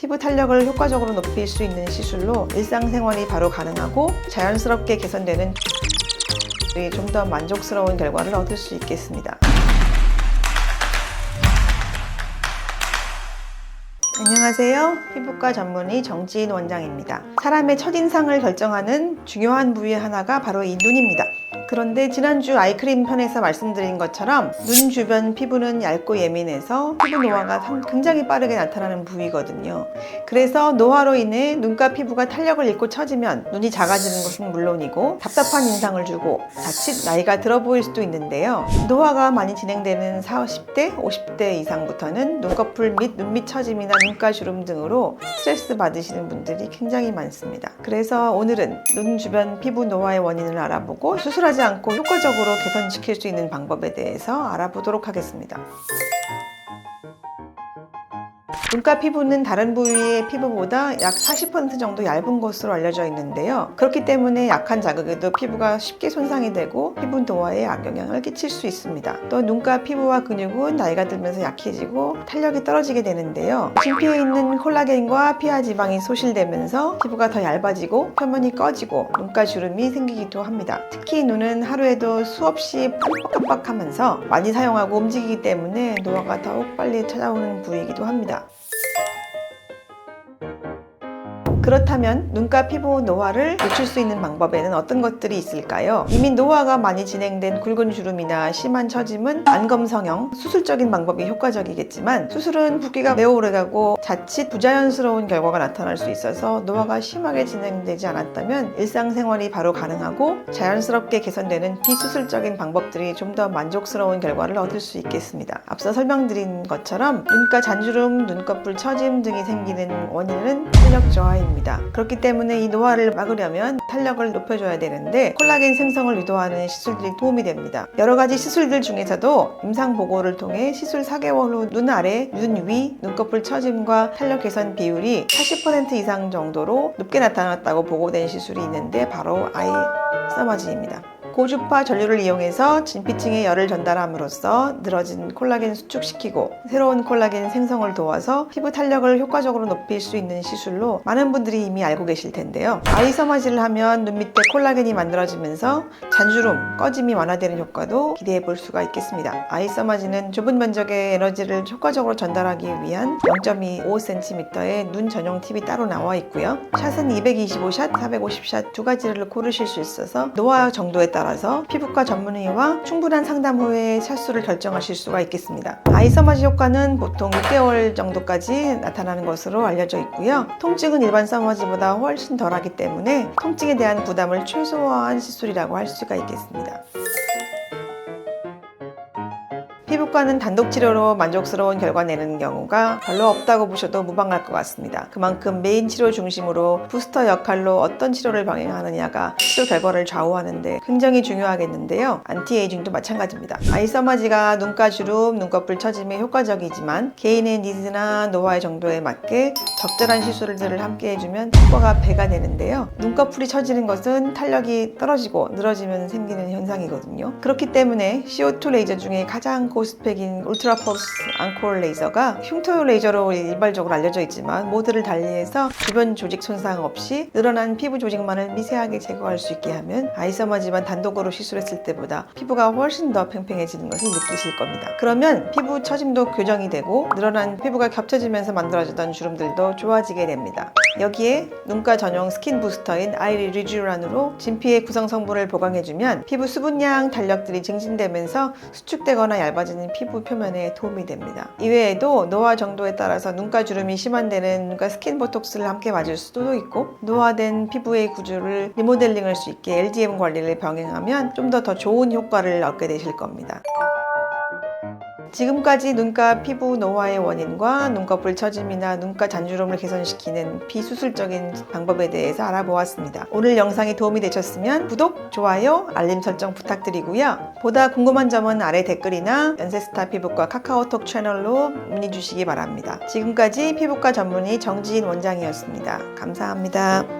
피부 탄력을 효과적으로 높일 수 있는 시술로 일상생활이 바로 가능하고 자연스럽게 개선되는 좀 더 만족스러운 결과를 얻을 수 있겠습니다. 안녕하세요. 피부과 전문의 정지인 원장입니다. 사람의 첫인상을 결정하는 중요한 부위 하나가 바로 이 눈입니다. 그런데 지난주 아이크림 편에서 말씀드린 것처럼 눈 주변 피부는 얇고 예민해서 피부 노화가 굉장히 빠르게 나타나는 부위거든요. 그래서 노화로 인해 눈가 피부가 탄력을 잃고 처지면 눈이 작아지는 것은 물론이고 답답한 인상을 주고 자칫 나이가 들어 보일 수도 있는데요. 노화가 많이 진행되는 40대, 50대 이상부터는 눈꺼풀 및 눈밑 처짐이나 눈가 주름 등으로 스트레스 받으시는 분들이 굉장히 많습니다. 그래서 오늘은 눈 주변 피부 노화의 원인을 알아보고 수술하지 않고 효과적으로 개선시킬 수 있는 방법에 대해서 알아보도록 하겠습니다. 눈가 피부는 다른 부위의 피부보다 약 40% 정도 얇은 것으로 알려져 있는데요. 그렇기 때문에 약한 자극에도 피부가 쉽게 손상이 되고 피부 노화에 악영향을 끼칠 수 있습니다. 또 눈가 피부와 근육은 나이가 들면서 약해지고 탄력이 떨어지게 되는데요. 진피에 있는 콜라겐과 피하 지방이 소실되면서 피부가 더 얇아지고 표면이 꺼지고 눈가 주름이 생기기도 합니다. 특히 눈은 하루에도 수없이 깜빡깜빡하면서 많이 사용하고 움직이기 때문에 노화가 더욱 빨리 찾아오는 부위이기도 합니다. 그렇다면 눈가 피부 노화를 늦출 수 있는 방법에는 어떤 것들이 있을까요? 이미 노화가 많이 진행된 굵은 주름이나 심한 처짐은 안검성형, 수술적인 방법이 효과적이겠지만 수술은 붓기가 매우 오래가고 자칫 부자연스러운 결과가 나타날 수 있어서 노화가 심하게 진행되지 않았다면 일상생활이 바로 가능하고 자연스럽게 개선되는 비수술적인 방법들이 좀 더 만족스러운 결과를 얻을 수 있겠습니다. 앞서 설명드린 것처럼 눈가 잔주름, 눈꺼풀 처짐 등이 생기는 원인은 탄력 저하입니다. 그렇기 때문에 이 노화를 막으려면 탄력을 높여줘야 되는데 콜라겐 생성을 유도하는 시술들이 도움이 됩니다. 여러 가지 시술들 중에서도 임상 보고를 통해 시술 4개월 후 눈 아래, 눈 위, 눈꺼풀 처짐과 탄력 개선 비율이 80% 이상 정도로 높게 나타났다고 보고된 시술이 있는데 바로 아이 서머지입니다. 고주파 전류를 이용해서 진피층에 열을 전달함으로써 늘어진 콜라겐 수축시키고 새로운 콜라겐 생성을 도와서 피부 탄력을 효과적으로 높일 수 있는 시술로 많은 분들이 이미 알고 계실 텐데요. 아이 서머지를 하면 눈 밑에 콜라겐이 만들어지면서 잔주름, 꺼짐이 완화되는 효과도 기대해 볼 수가 있겠습니다. 아이 서머지는 좁은 면적의 에너지를 효과적으로 전달하기 위한 0.25cm의 눈 전용 팁이 따로 나와 있고요. 샷은 225샷, 450샷 두 가지를 고르실 수 있어서 노화 정도에 따라서 피부과 전문의와 충분한 상담 후에 샷수를 결정하실 수가 있겠습니다. 아이 서머지 효과는 보통 6개월 정도까지 나타나는 것으로 알려져 있고요. 통증은 일반 서머지보다 훨씬 덜하기 때문에 통증에 대한 부담을 최소화한 시술이라고 할 수가 있겠습니다. 피부과는 단독 치료로 만족스러운 결과 내는 경우가 별로 없다고 보셔도 무방할 것 같습니다. 그만큼 메인 치료 중심으로 부스터 역할로 어떤 치료를 병행하느냐가 치료 결과를 좌우하는데 굉장히 중요하겠는데요. 안티에이징도 마찬가지입니다. 아이 서머지가 눈가 주름, 눈꺼풀 처짐에 효과적이지만 개인의 니즈나 노화의 정도에 맞게 적절한 시술들을 함께 해주면 효과가 배가 되는데요. 눈꺼풀이 처지는 것은 탄력이 떨어지고 늘어지면 생기는 현상이거든요. 그렇기 때문에 CO2 레이저 중에 가장 고스펙인 울트라 펄스 앙코르 레이저가 흉터 레이저로 일반적으로 알려져 있지만 모두를 달리해서 주변 조직 손상 없이 늘어난 피부 조직만을 미세하게 제거할 수 있게 하면 아이 서머지만 단독으로 시술했을 때보다 피부가 훨씬 더 팽팽해지는 것을 느끼실 겁니다. 그러면 피부 처짐도 교정이 되고 늘어난 피부가 겹쳐지면서 만들어지던 주름들도 좋아지게 됩니다. 여기에 눈가 전용 스킨 부스터인 아이 리쥬란으로 진피의 구성 성분을 보강해주면 피부 수분량 단력들이 증진되면서 수축되거나 얇아지는 피부 표면에 도움이 됩니다. 이외에도 노화 정도에 따라서 눈가 주름이 심한 데는 눈가 스킨 보톡스를 함께 맞을 수도 있고 노화된 피부의 구조를 리모델링할 수 있게 LDM 관리를 병행하면 좀 더 좋은 효과를 얻게 되실 겁니다. 지금까지 눈가 피부 노화의 원인과 눈꺼풀 처짐이나 눈가 잔주름을 개선시키는 비수술적인 방법에 대해서 알아보았습니다. 오늘 영상이 도움이 되셨으면 구독, 좋아요, 알림 설정 부탁드리고요. 보다 궁금한 점은 아래 댓글이나 연세스타 피부과 카카오톡 채널로 문의 주시기 바랍니다. 지금까지 피부과 전문의 정지인 원장이었습니다. 감사합니다.